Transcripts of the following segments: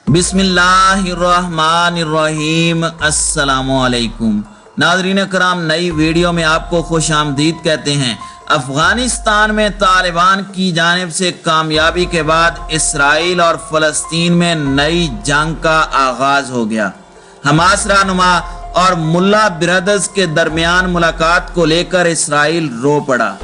बिस्मिल्लाहिर्रहमानिर्रहीम। अस्सलामुअलैकुम नाज़रीन करम, नई वीडियो में आपको खुश आमदीद कहते हैं। अफगानिस्तान में तालिबान की जानिब से कामयाबी के बाद इसराइल और फ़लस्तीन में नई जंग का आगाज़ हो गया। हमास रहनुमा और मुल्ला ब्रदर्स के दरमियान मुलाकात को लेकर इसराइल रो पड़ा।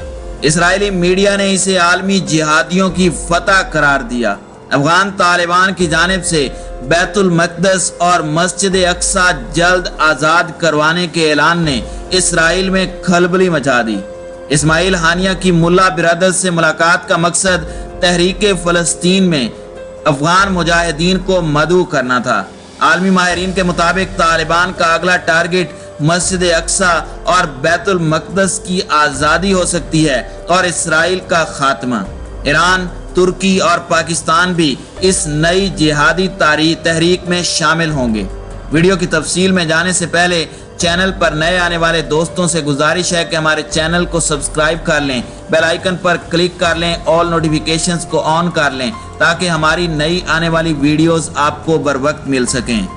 इसराइली मीडिया ने इसे आलमी जिहादियों की फतह करार दिया। अफगान तालिबान की जानिब से बैतुल मक़दस और मस्जिद अक्सा जल्द आज़ाद करवाने के ऐलान ने इसराइल में खलबली मचा दी। इस्माइल हानिया की मुल्ला ब्रदर्स से मुलाकात का मकसद तहरीक फ़लस्तीन में अफगान मुजाहिदीन को मदऊ करना था। आलमी माहिरीन के मुताबिक तालिबान का अगला टारगेट मस्जिद अक्सा और बैतुल मक़दस की आज़ादी हो सकती है और इसराइल का खात्मा। ईरान, तुर्की और पाकिस्तान भी इस नई जिहादी तहरीक में शामिल होंगे। वीडियो की तफसील में जाने से पहले चैनल पर नए आने वाले दोस्तों से गुजारिश है कि हमारे चैनल को सब्सक्राइब कर लें, बेल आइकन पर क्लिक कर लें, ऑल नोटिफिकेशंस को ऑन कर लें ताकि हमारी नई आने वाली वीडियोस आपको बर वक्त मिल सकें।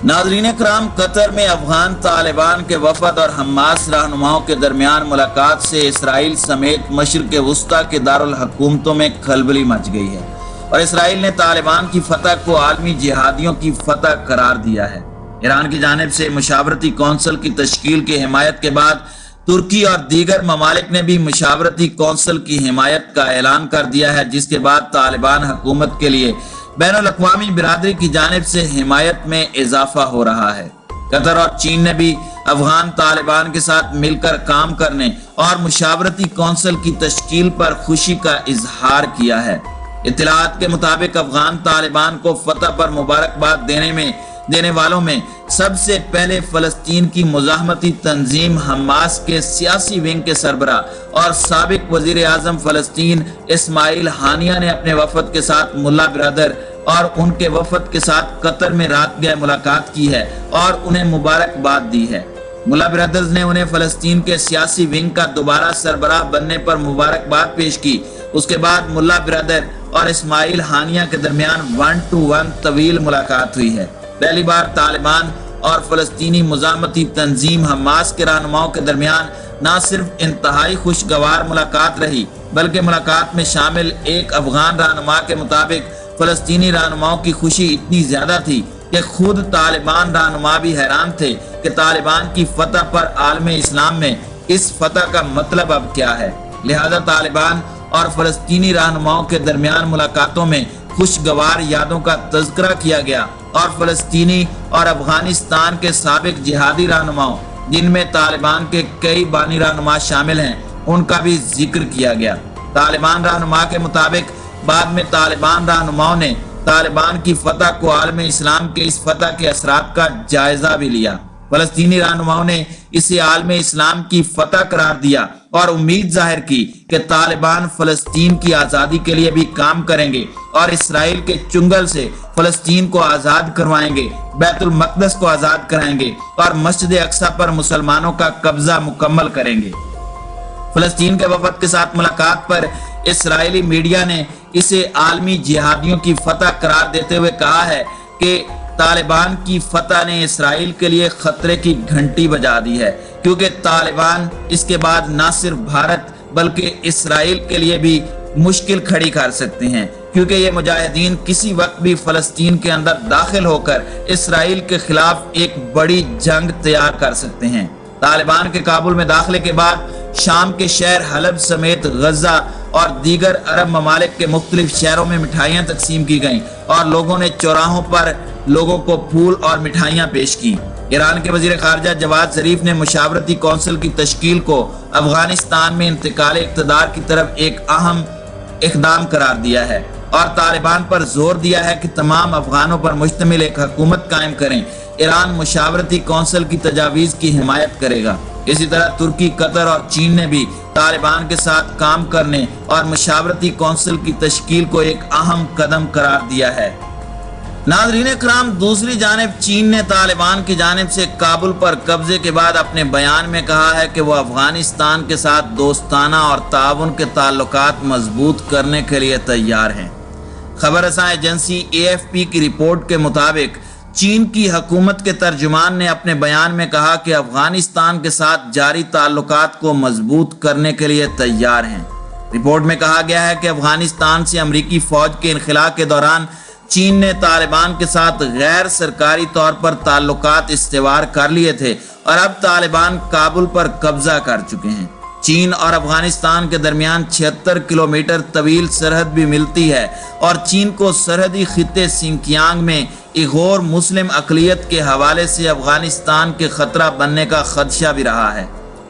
नाज़रीन कराम, कतर में अफगान तालिबान के वफद और हमास रहनुमाओं के दरमियान मुलाकात से इसराइल समेत मशरिक़ वस्ता के दारुल हुकूमतों में खलबली मच गई है और इसराइल ने तालिबान की फतह को आलमी जिहादियों की फतह करार दिया है। ईरान की जानिब से मुशावरती कौंसिल की तश्कील की हिमायत के बाद तुर्की और दीगर ममालिक ने भी मुशावरती कौंसिल की हिमायत का ऐलान कर दिया है, जिसके बाद तालिबान हुकूमत के लिए बैनुल अक़वामी बिरादरी की जानिब से हिमायत में इजाफा हो रहा है। कतर और चीन ने भी अफगान तालिबान के साथ मिलकर काम करने और मुशावरती कौंसिल की तश्कील पर खुशी का इजहार किया है। इत्तलाआत के मुताबिक अफगान तालिबान को फतह पर मुबारकबाद देने वालों में सबसे पहले फ़लस्तीन की मुज़ाहमती तंजीम हमास के सियासी विंग के सरबरा और साबिक वज़ीर आज़म फ़लस्तीन इस्माइल हानिया ने अपने वफद के साथ मुल्ला ब्रदर और उनके वफद के साथ कतर में रात गए मुलाकात की है और उन्हें मुबारकबाद दी है। मुल्ला ब्रदर्स ने उन्हें फ़लस्तीन के सियासी विंग का दोबारा सरबराह बनने पर मुबारकबाद पेश की। उसके बाद मुल्ला ब्रदर और इस्माइल हानिया के दरमियान 1-to-1 तवील मुलाकात हुई है। पहली बार तालिबान और फ़लस्तीनी मुज़ाहमती तंजीम हमास के रहनुमाओं के दरमियान न सिर्फ इंतहाई खुशगवार मुलाकात रही, बल्कि मुलाकात में शामिल एक अफगान रहनुमा के मुताबिक फ़लस्तीनी रहनुमाओं की खुशी इतनी ज्यादा थी कि खुद तालिबान रहनुमा भी हैरान थे कि तालिबान की फतह पर आलम इस्लाम में इस फतह का मतलब अब क्या है। लिहाजा तालिबान और फ़लस्तीनी रहनुमाओं के दरमियान मुलाकातों में खुशगवार यादों का तज़किरा किया गया और फ़लस्तीनी और अफगानिस्तान के साबिक जिहादी रहनुमाओं, जिनमें तालिबान के कई बानी रहनुमा शामिल हैं, उनका भी जिक्र किया गया। तालिबान रहनुमा के मुताबिक बाद में तालिबान रहनुमाओं ने तालिबान की फतह को आलम इस्लाम के इस फतह के असरात का जायजा भी लिया। फ़लस्तीनी रहनुमाओं ने इसे आलम इस्लाम की फतह करार दिया और उम्मीद जाहिर की कि तालिबान फ़लस्तीन की आज़ादी के लिए भी काम करेंगे और इसराइल के चुंगल से फ़लस्तीन को आज़ाद करवाएंगे, बैतुल मक़दस को आज़ाद कराएंगे और मस्जिद अक्सा पर मुसलमानों का कब्जा मुकम्मल करेंगे। फ़लस्तीन के वफद के साथ मुलाकात पर इसराइली मीडिया ने इसे आलमी जिहादियों की फतह करार देते हुए कहा है कि तालिबान की फतह ने इसराइल के लिए खतरे की घंटी बजा दी है, क्योंकि तालिबान इसके बाद न सिर्फ भारत बल्कि इसराइल के लिए भी मुश्किल खड़ी कर सकते हैं, क्योंकि ये मुजाहिदीन किसी वक्त भी फ़लस्तीन के अंदर दाखिल होकर इसराइल के खिलाफ एक बड़ी जंग तैयार कर सकते हैं। तालिबान के काबुल में दाखिले के बाद शाम के शहर हलब समेत गजा और दीगर अरब ममालिक के मुख्तलिफ शहरों में मिठाइयाँ तकसीम की गईं और लोगों ने चौराहों पर लोगों को फूल और मिठाइयाँ पेश की। ईरान के वज़ीर ख़ारिजा जवाद ज़रीफ ने मुशावरती कौंसिल की तश्कील को अफगानिस्तान में इंतकाल इक़्तिदार की तरफ एक अहम इक़दाम करार दिया है और तालिबान पर जोर दिया है कि तमाम अफगानों पर मुश्तमिल एक हुकूमत कायम करें। ईरान मुशावरती कौंसिल की तजावीज़ की हिमायत करेगा। इसी तरह तुर्की, कतर और चीन ने भी तालिबान के साथ काम करने और मुशावरती कौंसिल की तश्कील को एक अहम कदम करार दिया है। नाज़रीन कराम, दूसरी जानिब चीन ने तालिबान की जानिब से काबुल पर कब्जे के बाद अपने बयान में कहा है कि वह अफगानिस्तान के साथ दोस्ताना और ताउन के ताल्लुकात मजबूत करने के लिए तैयार हैं। खबर रसां एजेंसी AFP की रिपोर्ट के मुताबिक चीन की हुकूमत के तर्जुमान ने अपने बयान में कहा कि अफगानिस्तान के साथ जारी ताल्लुकात को मजबूत करने के लिए तैयार हैं। रिपोर्ट में कहा गया है कि अफगानिस्तान से अमरीकी फौज के इनखला के दौरान चीन ने तालिबान के साथ गैर सरकारी तौर पर ताल्लुकात इस्तेवार कर लिए थे और अब तालिबान काबुल पर कब्जा कर चुके हैं। चीन और अफगानिस्तान के दरमियान 76 किलोमीटर तवील सरहद भी मिलती है और चीन को सरहदी खित्ते सिंकियांग में इगोर मुस्लिम अकलियत के हवाले से अफगानिस्तान के खतरा बनने का खदशा भी रहा है।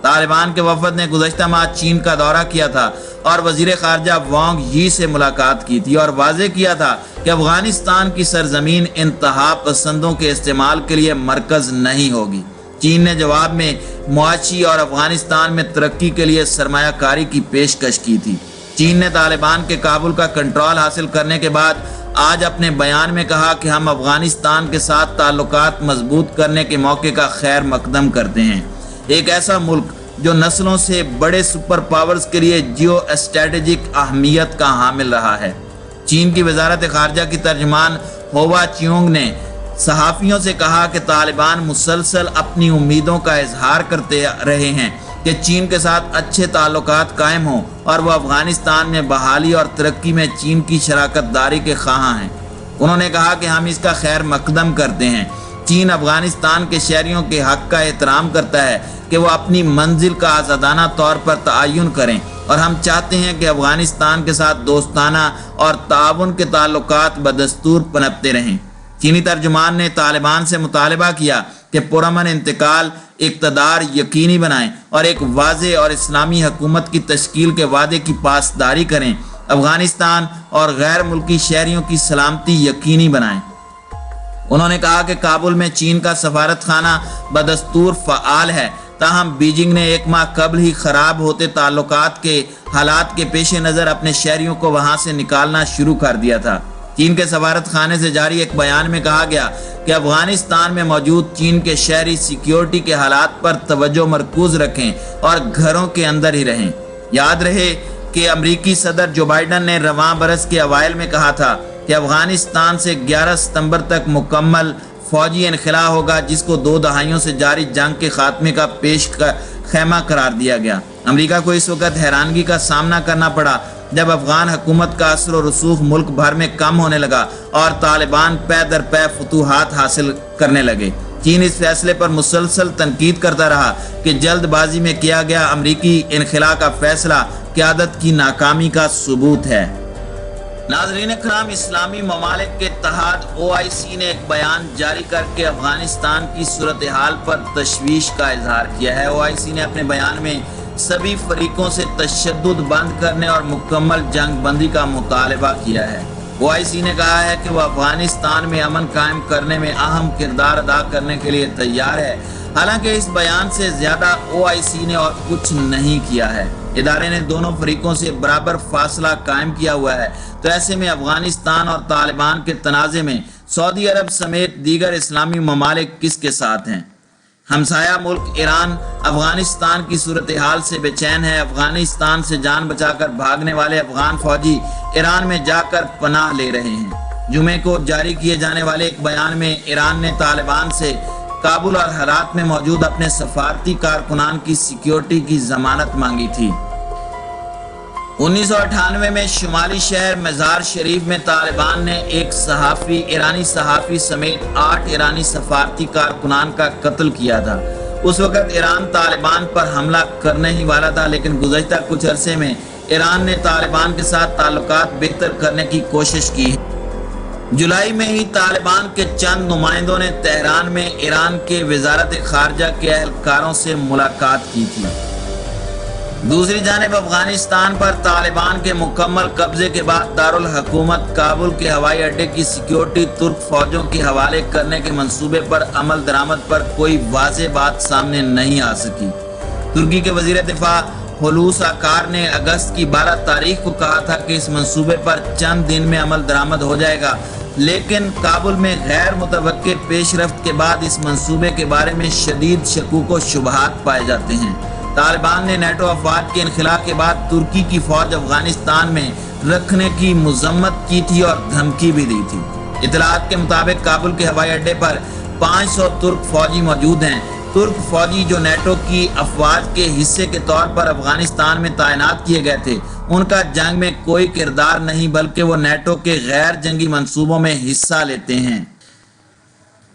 तालिबान के वफद ने गुज़श्ता माह चीन का दौरा किया था और वज़ीर ख़ारजा वांग यी से मुलाकात की थी और वाज़े किया था कि अफगानिस्तान की सरजमीन इंतहा पसंदों के इस्तेमाल के लिए मरकज़ नहीं होगी। चीन ने जवाब में मुआशी और अफगानिस्तान में तरक्की के लिए सरमायाकारी की पेशकश की थी। चीन ने तालिबान के काबुल का कंट्रोल हासिल करने के बाद आज अपने बयान में कहा कि हम अफगानिस्तान के साथ ताल्लुकात मजबूत करने के मौके का खैर मकदम करते हैं। एक ऐसा मुल्क जो नस्लों से बड़े सुपर पावर्स के लिए जियो स्ट्रेटेजिक अहमियत का हामिल रहा है। चीन की वजारत खारजा की तर्जमान होवा चियोंग ने सहाफ़ियों से कहा कि तालिबान मुसलसल अपनी उम्मीदों का इजहार करते रहे हैं कि चीन के साथ अच्छे ताल्लुकात कायम हों और वह अफगानिस्तान में बहाली और तरक्की में चीन की शराकत दारी के ख्वाह हैं। उन्होंने कहा कि हम इसका खैर मकदम करते हैं। चीन अफगानिस्तान के शहरियों के हक का एहतराम करता है कि वो अपनी मंजिल का आज़ादाना तौर पर तयन करें और हम चाहते हैं कि अफगानिस्तान के साथ दोस्ताना और ताउन के ताल्लुकात बदस्तूर पनपते रहें। चीनी तर्जुमान ने तालिबान से मुतालबा किया कि पुरअमन इंतकाल इक़्तिदार यकीनी बनाएं और एक वाज़े और इस्लामी हुकूमत की तश्कील के वादे की पासदारी करें। अफगानिस्तान और गैर मुल्की शहरियों की सलामती यकीनी बनाएं। उन्होंने कहा कि काबुल में चीन का सफारत खाना बदस्तूर फ़आल है, ताहम बीजिंग ने एक माह कबल ही खराब होते ताल्लुकात के हालात के पेश नज़र अपने शहरियों को वहाँ से निकालना शुरू कर दिया था। चीन के सफारत खाने से जारी एक बयान में कहा गया कि अफगानिस्तान में मौजूद चीन के शहरी सिक्योरिटी के हालात पर तवज्जो मरकूज रखें और घरों के अंदर ही रहें। याद रहे कि अमरीकी सदर जो बाइडन ने रवां बरस के अवाइल में कहा था कि अफगानिस्तान से 11 सितंबर तक मुकम्मल फौजी इनखला होगा, जिसको 2 दहाइयों से जारी जंग के खात्मे का पेश खैमा करार दिया गया। अमेरिका को इस वक्त हैरानगी का सामना करना पड़ा जब अफगान हुकूमत का असर और रसूख मुल्क भर में कम होने लगा और तालिबान पै दर पै फतूहात हासिल करने लगे। चीन इस फैसले पर मुसलसल तनकीद करता रहा कि जल्दबाजी में किया गया अमरीकी इनखला का फैसला क़यादत की नाकामी का सबूत है। नाज़रीन इकराम, इस्लामी ममालिक के इत्तेहाद OIC ने एक बयान जारी करके अफगानिस्तान की सूरत हाल पर तशवीश का इजहार किया है। OIC ने अपने बयान में सभी फरीकों से तशद्दुद बंद करने और मुकम्मल जंग बंदी का मुतालबा किया है। OIC ने कहा है कि वह अफगानिस्तान में अमन कायम करने में अहम किरदार अदा करने के लिए तैयार है। हालांकि इस बयान से ज़्यादा OIC ने और कुछ नहीं किया है। इदारे ने दोनों फरीकों से बराबर फासला कायम किया हुआ है, तो ऐसे में अफगानिस्तान और तालिबान के तनाज़े में सऊदी अरब समेत दीगर इस्लामी ममालिक किसके साथ हैं? हमसाया मुल्क ईरान अफगानिस्तान की सूरत हाल से बेचैन है। अफगानिस्तान से जान बचाकर भागने वाले अफगान फौजी ईरान में जाकर पनाह ले रहे हैं। जुमे को जारी किए जाने वाले एक बयान में ईरान ने तालिबान से काबुल और हेरात में मौजूद अपने सफारती कारकुनान की सिक्योरिटी की जमानत मांगी थी। 1998 में शुमाली शहर मज़ार शरीफ में तालिबान ने एक ईरानी सहाफ़ी समेत 8 ईरानी सफारती कारकुनान का कत्ल किया था। उस वक़्त ईरान तालिबान पर हमला करने ही वाला था, लेकिन गुज़श्ता कुछ अरसे में ईरान ने तालिबान के साथ ताल्लुकात बेहतर करने की कोशिश की है। जुलाई में ही तालिबान के चंद नुमाइंदों ने तेहरान में ईरान के वजारत खारजा के एहलकारों से मुलाकात की थी। दूसरी जानिब अफगानिस्तान पर तालिबान के मुकम्मल कब्जे के बाद दारुल हुकूमत काबुल के हवाई अड्डे की सिक्योरिटी तुर्क फौजों के हवाले करने के मंसूबे पर अमल दरामद पर कोई वाज़ेह बात सामने नहीं आ सकी। तुर्की के वजीर दिफा हुलूस आकार ने अगस्त की 12 तारीख को कहा था कि इस मंसूबे पर चंद दिन में अमल दरामद हो जाएगा, लेकिन काबुल में गैर मुतवक्के पेशरफ्त के बाद इस मंसूबे के बारे में शदीद शकूक व शुबहात पाए जाते हैं। तालिबान ने नेटो अफवाज के इनखला के बाद तुर्की की फौज अफगानिस्तान में रखने की मजम्मत की थी और धमकी भी दी थी। इतलात के मुताबिक काबुल के हवाई अड्डे पर 500 तुर्क फौजी मौजूद हैं। तुर्क फौजी जो नेटो की अफवाज के हिस्से के तौर पर अफगानिस्तान में तैनात किए गए थे, उनका जंग में कोई किरदार नहीं, बल्कि वो नेटो के गैर जंगी मंसूबों में हिस्सा लेते हैं।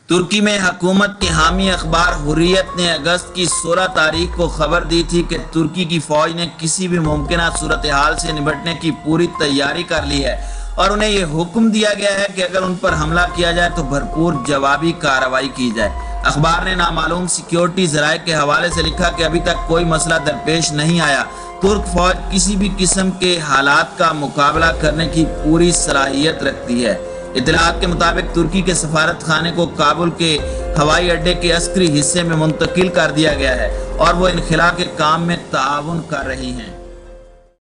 तुर्की में हुकूमत के हामी अखबार हुर्रियत ने अगस्त की 16 तारीख को खबर दी थी कि तुर्की की फौज ने किसी भी मुमकिन सूरत हाल से निपटने की पूरी तैयारी कर ली है और उन्हें यह हुक्म दिया गया है कि अगर उन पर हमला किया जाए तो भरपूर जवाबी कार्रवाई की जाए। अखबार ने नामालूम सिक्योरिटी जराये के हवाले से लिखा कि अभी तक कोई मसला दरपेश नहीं आया। तुर्क फौज किसी भी किस्म के हालात का मुकाबला करने की पूरी सलाहियत रखती है। इतलात के मुताबिक तुर्की के सफारत खाने को काबुल के हवाई अड्डे के अस्करी हिस्से में मुंतकिल कर दिया गया है और वो इनखला के काम में ताउन कर रही हैं।